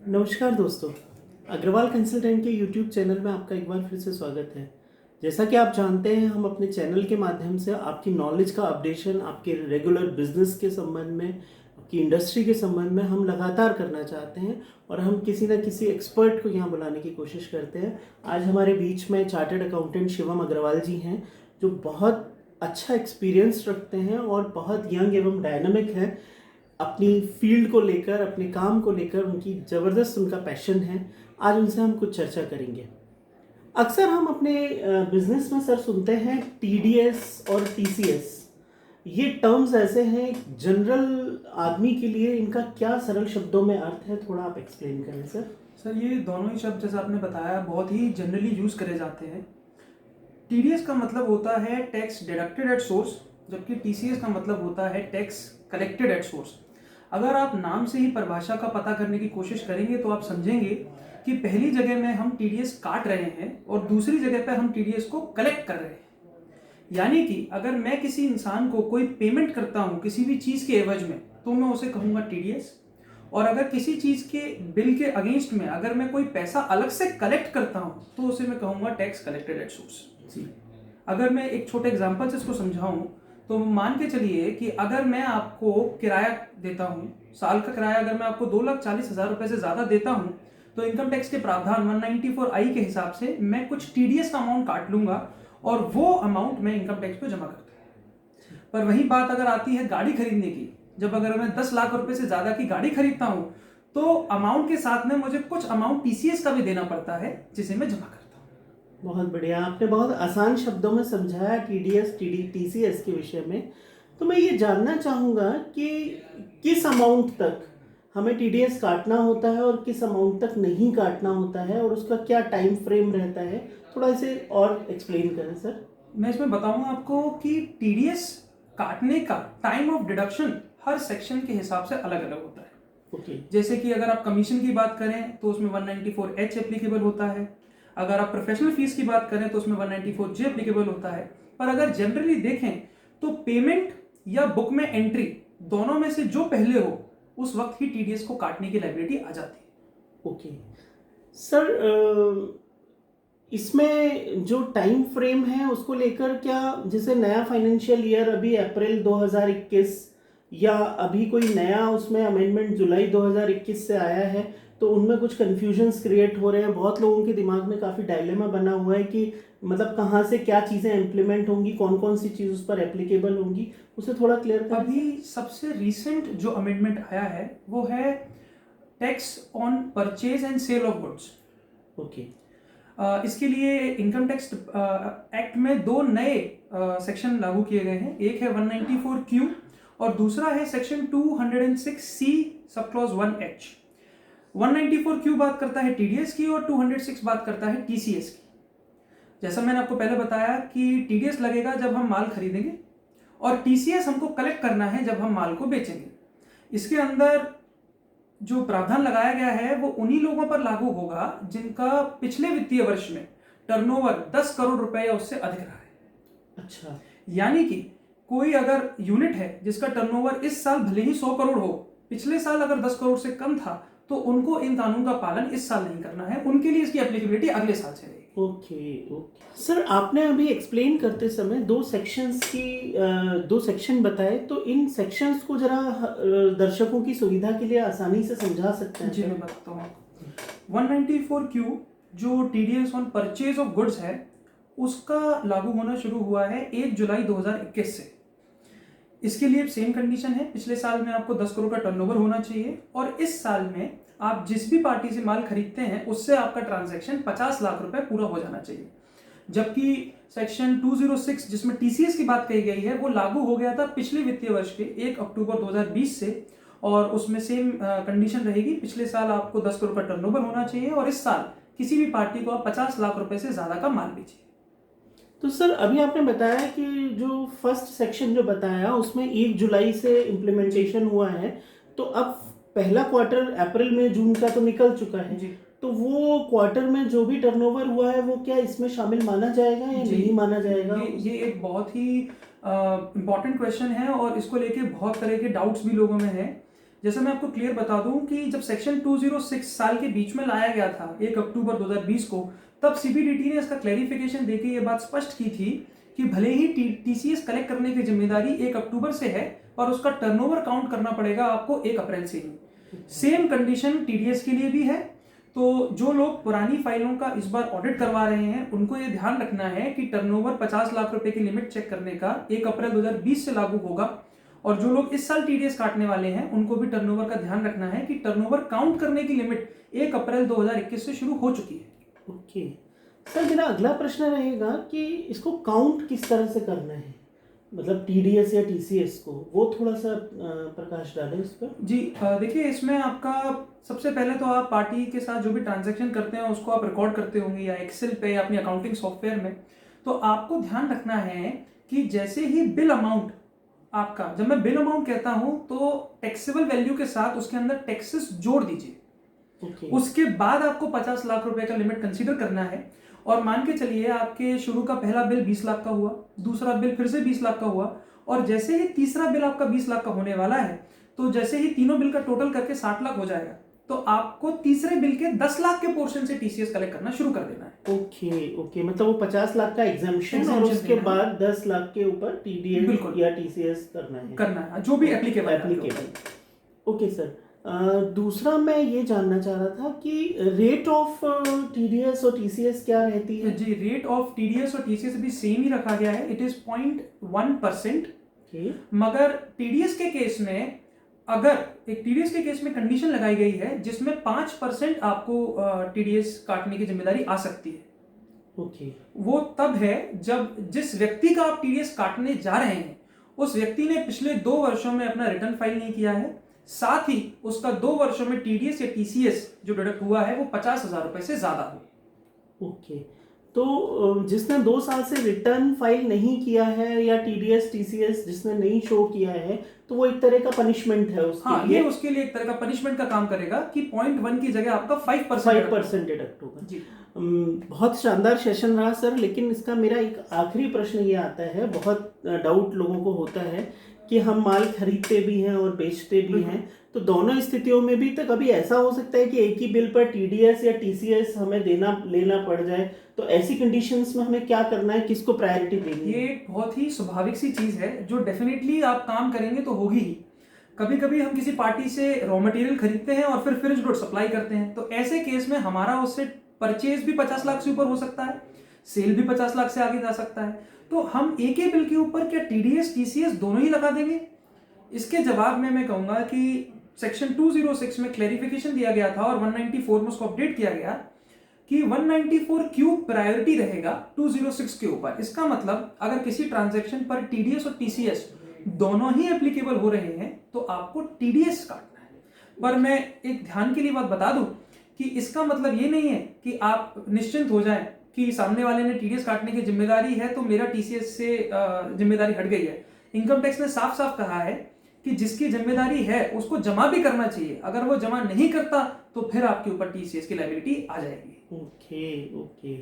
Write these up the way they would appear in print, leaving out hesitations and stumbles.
नमस्कार दोस्तों, अग्रवाल कंसल्टेंट के यूट्यूब चैनल में आपका एक बार फिर से स्वागत है। जैसा कि आप जानते हैं, हम अपने चैनल के माध्यम से आपकी नॉलेज का अपडेशन, आपके रेगुलर बिजनेस के संबंध में, आपकी इंडस्ट्री के संबंध में हम लगातार करना चाहते हैं और हम किसी न किसी एक्सपर्ट को यहाँ बुलाने की कोशिश करते हैं। आज हमारे बीच में चार्टर्ड अकाउंटेंट शिवम अग्रवाल जी हैं, जो बहुत अच्छा एक्सपीरियंस रखते हैं और बहुत यंग एवं डायनामिक हैं। अपनी फील्ड को लेकर, अपने काम को लेकर उनकी ज़बरदस्त उनका पैशन है। आज उनसे हम कुछ चर्चा करेंगे। अक्सर हम अपने बिजनेस में सर सुनते हैं टीडीएस और टीसीएस। ये टर्म्स ऐसे हैं, जनरल आदमी के लिए इनका क्या सरल शब्दों में अर्थ है, थोड़ा आप एक्सप्लेन करें सर। सर, ये दोनों ही शब्द जैसा आपने बताया बहुत ही जनरली यूज़ करे जाते हैं। टीडीएस का मतलब होता है टैक्स डिडक्टेड एट सोर्स, जबकि टीसीएस का मतलब होता है टैक्स कलेक्टेड एट सोर्स। अगर आप नाम से ही परिभाषा का पता करने की कोशिश करेंगे तो आप समझेंगे कि पहली जगह में हम टीडीएस काट रहे हैं और दूसरी जगह पर हम टीडीएस को कलेक्ट कर रहे हैं। यानी कि अगर मैं किसी इंसान को कोई पेमेंट करता हूं किसी भी चीज़ के एवज में, तो मैं उसे कहूँगा टीडीएस। और अगर किसी चीज़ के बिल के अगेंस्ट में अगर मैं कोई पैसा अलग से कलेक्ट करता हूं तो उसे मैं कहूँगा टैक्स कलेक्टेड एट सोर्स। अगर मैं एक छोटे एग्जाम्पल से इसको समझाऊं तो मान के चलिए कि अगर मैं आपको किराया देता हूं, साल का किराया अगर मैं आपको 2,40,000 रुपए से ज़्यादा देता हूं, तो इनकम टैक्स के प्रावधान 194I के हिसाब से मैं कुछ टीडीएस का अमाउंट काट लूंगा और वो अमाउंट मैं इनकम टैक्स पे जमा करता हूँ। पर वही बात अगर आती है गाड़ी खरीदने की, जब अगर मैं 10 लाख रुपए से ज़्यादा की गाड़ी खरीदता हूँ तो अमाउंट के साथ में मुझे कुछ अमाउंट टीसीएस का भी देना पड़ता है, जिसे मैं जमा करता हूँ। बहुत बढ़िया, आपने बहुत आसान शब्दों में समझाया टीडीएस टीसीएस के विषय में। तो मैं ये जानना चाहूँगा कि किस अमाउंट तक हमें टीडीएस काटना होता है और किस अमाउंट तक नहीं काटना होता है और उसका क्या टाइम फ्रेम रहता है, थोड़ा इसे और एक्सप्लेन करें सर। मैं इसमें बताऊंगा आपको कि टीडीएस काटने का time of deduction her section के हिसाब से अलग अलग होता है। ओके। जैसे कि अगर आप कमीशन की बात करें तो उसमें 194H एप्लीकेबल होता है। अगर आप प्रोफेशनल फीस की बात करें तो उसमें 194J एप्लीकेबल होता है। पर अगर जनरली देखें तो पेमेंट या बुक में एंट्री दोनों में से जो पहले हो उस वक्त ही टीडीएस को काटने की लायबिलिटी आ जाती है। ओके सर, इसमें जो टाइम फ्रेम है उसको लेकर क्या, जैसे नया फाइनेंशियल ईयर अभी अप्रैल 2021 या अभी कोई नया उसमें अमेंडमेंट जुलाई 2021 से आया है, तो उनमें कुछ कन्फ्यूजन्स क्रिएट हो रहे हैं। बहुत लोगों के दिमाग में काफ़ी डायलेमा बना हुआ है कि मतलब कहाँ से क्या चीज़ें इम्प्लीमेंट होंगी, कौन कौन सी चीज़ उस पर एप्लीकेबल होंगी, उसे थोड़ा क्लियर करें। अभी सबसे रिसेंट जो अमेंडमेंट आया है वो है tax on purchase and sale of goods. Okay. इसके लिए इनकम टैक्स एक्ट में दो नए सेक्शन लागू किए गए हैं। एक है 194Q और दूसरा है section 206C sub clause 1H। 194Q बात करता है टीडीएस की और 206 बात करता है टीसीएस की। जैसा मैंने आपको पहले बताया कि टीडीएस लगेगा जब हम माल खरीदेंगे और टीसीएस हमको कलेक्ट करना है जब हम माल को बेचेंगे। इसके अंदर जो प्रावधान लगाया गया है वो उन्हीं लोगों पर लागू होगा जिनका पिछले वित्तीय वर्ष में टर्नओवर 10 करोड़ रुपए या उससे अधिक रहा है। अच्छा। यानी कि कोई अगर यूनिट है जिसका टर्नओवर इस साल भले ही 100 करोड़ हो, पिछले साल अगर 10 करोड़ से कम था, तो उनको इन कानून का पालन इस साल नहीं करना है, उनके लिए इसकी एप्लीकेबिलिटी अगले साल से रहेगी। ओके सर, आपने अभी एक्सप्लेन करते समय दो सेक्शन बताए, तो इन सेक्शंस को जरा दर्शकों की सुविधा के लिए आसानी से समझा सकते हैं? जी मैं बताता हूँ। 194Q जो TDS on purchase of goods है उसका लागू होना शुरू हुआ है 1 जुलाई 2021 से। इसके लिए सेम कंडीशन है, पिछले साल में आपको 10 करोड़ का टर्नओवर होना चाहिए और इस साल में आप जिस भी पार्टी से माल खरीदते हैं उससे आपका ट्रांजैक्शन 50 लाख रुपए पूरा हो जाना चाहिए। जबकि सेक्शन 206 जिसमें टीसीएस की बात कही गई है वो लागू हो गया था पिछले वित्तीय वर्ष के 1 अक्टूबर 2020 से और उसमें सेम कंडीशन रहेगी। पिछले साल आपको 10 करोड़ का टर्नओवर होना चाहिए और इस साल किसी भी पार्टी को आप 50 लाख रुपए से ज्यादा का माल बेचिए। तो सर, अभी आपने बताया कि जो फर्स्ट सेक्शन जो बताया उसमें 1 जुलाई से इम्प्लीमेंटेशन हुआ है, तो अब पहला क्वार्टर अप्रैल में जून का तो निकल चुका है जी। तो वो क्वार्टर में जो भी टर्नओवर हुआ है वो क्या इसमें शामिल माना जाएगा या नहीं माना जाएगा? ये एक बहुत ही इम्पॉर्टेंट क्वेश्चन है और इसको लेके बहुत तरह के डाउट्स भी लोगों में है। जैसे मैं आपको क्लियर बता दूं कि जब सेक्शन 206 साल के बीच में लाया गया था 1 अक्टूबर 2020 को, तब सीबीडीटी ने इसका क्लैरिफिकेशन देके ये बात स्पष्ट की थी कि भले ही टीसीएस कलेक्ट करने की जिम्मेदारी 1 अक्टूबर से है, पर उसका टर्नओवर काउंट करना पड़ेगा आपको 1 अप्रैल से ही। सेम कंडीशन टीडीएस के लिए भी है। तो जो लोग पुरानी फाइलों का इस बार ऑडिट करवा रहे हैं उनको ये ध्यान रखना है कि टर्नओवर 50 लाख रुपए की लिमिट चेक करने का 1 अप्रैल 2020 से लागू होगा। और जो लोग इस साल टीडीएस काटने वाले हैं उनको भी टर्नओवर का ध्यान रखना है कि टर्नओवर काउंट करने की लिमिट 1 अप्रैल 2021 से शुरू हो चुकी है। ओके सर, मेरा अगला प्रश्न रहेगा कि इसको काउंट किस तरह से करना है, मतलब टीडीएस या टीसीएस को, वो थोड़ा सा प्रकाश डालें इस पर। जी देखिए, इसमें आपका सबसे पहले तो आप पार्टी के साथ जो भी ट्रांजैक्शन करते हैं उसको आप रिकॉर्ड करते होंगे या एक्सेल पे या अपनी अकाउंटिंग सॉफ्टवेयर में। तो आपको ध्यान रखना है कि जैसे ही बिल अमाउंट आपका, जब मैं बिल अमाउंट कहता हूं तो टैक्सेबल वैल्यू के साथ उसके अंदर टैक्सेस जोड़ दीजिए। उसके बाद आपको 50 लाख रुपए का लिमिट कंसीडर करना है। और मान के चलिए आपके शुरू का पहला बिल 20 लाख का हुआ, दूसरा बिल फिर से 20 लाख का हुआ, और जैसे ही तीसरा बिल आपका 20 लाख का होने वाला है, तो जैसे ही तीनों बिल का टोटल करके 60 लाख हो जाएगा, तो आपको तीसरे बिल के 10 लाख के पोर्शन से टीसीएस कलेक्ट करना शुरू कर देना है। ओके, मतलब वो 50 लाख का एग्जाम्पशन और उसके बाद 10 लाख के ऊपर टीडीएस या टीसीएस करना है जो भी एप्लीकेबल। ओके सर, दूसरा मैं ये जानना चाह रहा था कि रेट ऑफ टीडीएस और टीसीएस क्या रहती है? जी, रेट ऑफ टीडीएस और टीसीएस भी सेम ही रखा गया है, इट इज 0.1%। मगर टीडीएस के केस में, अगर एक टीडीएस के केस में कंडीशन लगाई गई है जिसमें 5% आपको टीडीएस काटने की जिम्मेदारी आ सकती है। ओके, वो तब है जब जिस व्यक्ति का आप टीडीएस काटने जा रहे हैं उस व्यक्ति ने पिछले 2 वर्षों में अपना रिटर्न फाइल नहीं किया है, साथ ही उसका 2 वर्षों में टीडीएस या टीसीएस जो डिडक्ट हुआ है वो 50,000 रुपए से ज्यादा हो। ओके, तो जिसने 2 साल से रिटर्न फाइल नहीं किया है या टीडीएस टीसीएस जिसने नहीं शो किया है, तो वो एक तरह का पनिशमेंट है उसके लिए। ये उसके लिए एक तरह का पनिशमेंट का काम करेगा कि 0.1 की जगह आपका 5% डिडक्ट होगा। जी। बहुत शानदार सेशन रहा सर, लेकिन इसका मेरा एक आखिरी प्रश्न ये आता है, बहुत डाउट लोगों को होता है कि हम माल खरीदते भी हैं और बेचते भी हैं, तो दोनों स्थितियों में भी तो कभी ऐसा हो सकता है कि एक ही बिल पर टीडीएस या टीसीएस हमें लेना पड़ जाए, तो ऐसी कंडीशंस में हमें क्या करना है, किसको प्रायोरिटी देनी है? ये बहुत ही स्वाभाविक सी चीज है जो डेफिनेटली आप काम करेंगे तो होगी ही। कभी कभी हम किसी पार्टी से रॉ मटेरियल खरीदते हैं और फिर फिनिश गुड सप्लाई करते हैं, तो ऐसे केस में हमारा उससे परचेज भी 50 लाख से ऊपर हो सकता है, सेल भी 50 लाख से आगे जा सकता है। तो हम एक ही बिल के ऊपर क्या टीडीएस टीसीएस दोनों ही लगा देंगे? इसके जवाब में मैं कहूंगा कि सेक्शन 206 में क्लैरिफिकेशन दिया गया था और 194 में उसको अपडेट किया गया कि 194 क्यों प्रायोरिटी रहेगा 206 के ऊपर। इसका मतलब अगर किसी ट्रांजैक्शन पर टीडीएस और टीसीएस दोनों ही एप्लीकेबल हो रहे हैं तो आपको टीडीएस काटना है। पर मैं एक ध्यान के लिए बात बता दूं कि इसका मतलब ये नहीं है कि आप निश्चिंत हो जाएं कि सामने वाले ने टीडीएस काटने की जिम्मेदारी है तो मेरा टीसीएस से जिम्मेदारी हट गई है। इनकम टैक्स ने साफ साफ कहा है कि जिसकी जिम्मेदारी है उसको जमा भी करना चाहिए, अगर वो जमा नहीं करता तो फिर आपके ऊपर टीसीएस की लायबिलिटी आ जाएगी। Okay,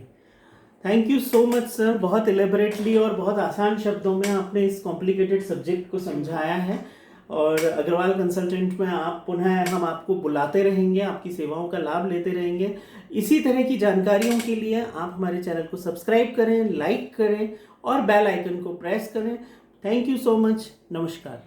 thank you so much sir, बहुत एलेबोरेटली और बहुत आसान शब्दों में आपने इस कॉम्प्लिकेटेड सब्जेक्ट को समझाया है। और अग्रवाल कंसल्टेंट में आप पुनः हम आपको बुलाते रहेंगे, आपकी सेवाओं का लाभ लेते रहेंगे। इसी तरह की जानकारियों के लिए आप हमारे चैनल को सब्सक्राइब करें, लाइक करें और बेल आइकन को प्रेस करें। थैंक यू सो मच, नमस्कार।